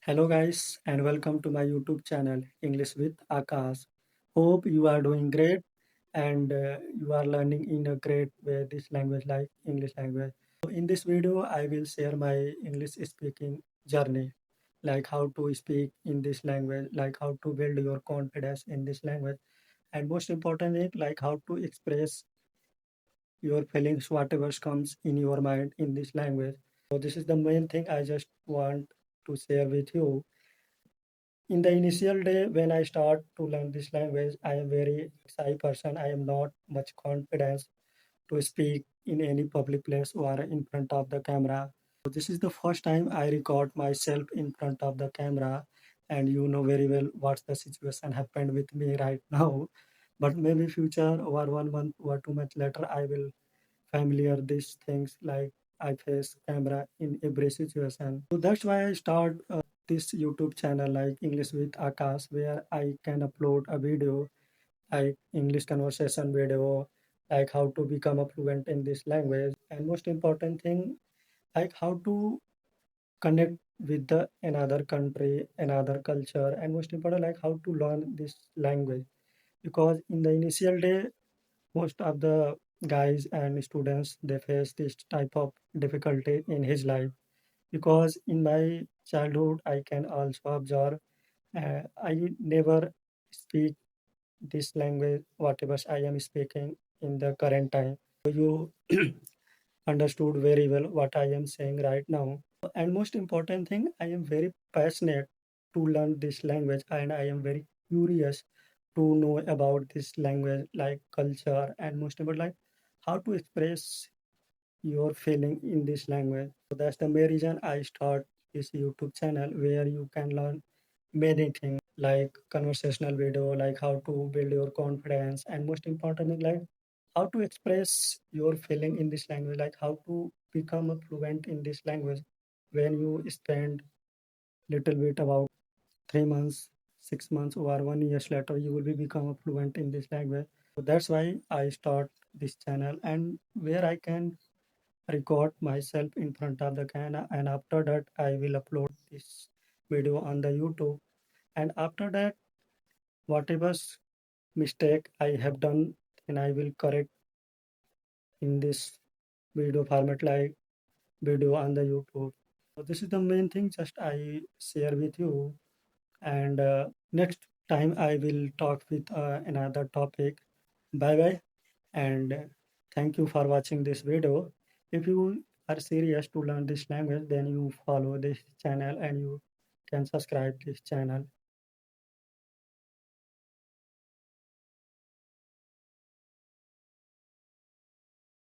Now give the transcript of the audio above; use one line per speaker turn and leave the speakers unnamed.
Hello guys and welcome to my YouTube channel English with Akash. Hope you are doing great and you are learning in a great way this language like English language. So in this video I will share my English speaking journey, like how to speak in this language, like how to build your confidence in this language, and most importantly like how to express your feelings whatever comes in your mind in this language. So this is the main thing I just want to share with you. In the initial day when I start to learn this language, I am very shy person. I am not much confidence to speak in any public place or in front of the camera. So this is the first time I record myself in front of the camera, and you know very well what's the situation happened with me right now. But maybe future or 1 month or 2 months later, I will familiar these things like I face camera in every situation. So that's why I start this YouTube channel like English with Akash, where I can upload a video like English conversation video, like how to become a fluent in this language, and most important thing, like how to connect with the another country, another culture, and most important, like how to learn this language. Because in the initial day, most of the guys and students they face this type of difficulty in his life, because in my childhood I can also observe I never speak this language whatever I am speaking in the current time. So you understood very well what I am saying right now. And most important thing, I am very passionate to learn this language, and I am very curious to know about this language, like culture, and most important, like how to express your feeling in this language. So that's the main reason I start this YouTube channel where you can learn many things like conversational video, like how to build your confidence, and most importantly, like how to express your feeling in this language, like how to become a fluent in this language. When you spend little bit about 3 months, 6 months, or 1 year later, you will be become a fluent in this language. So that's why I start this channel, and where I can record myself in front of the camera, and after that I will upload this video on the YouTube. And after that, whatever mistake I have done, then I will correct in this video format like video on the YouTube. So this is the main thing just I share with you. And next time I will talk with another topic. Bye bye, and thank you for watching this video. If you are serious to learn this language, then you follow this channel and you can subscribe this channel.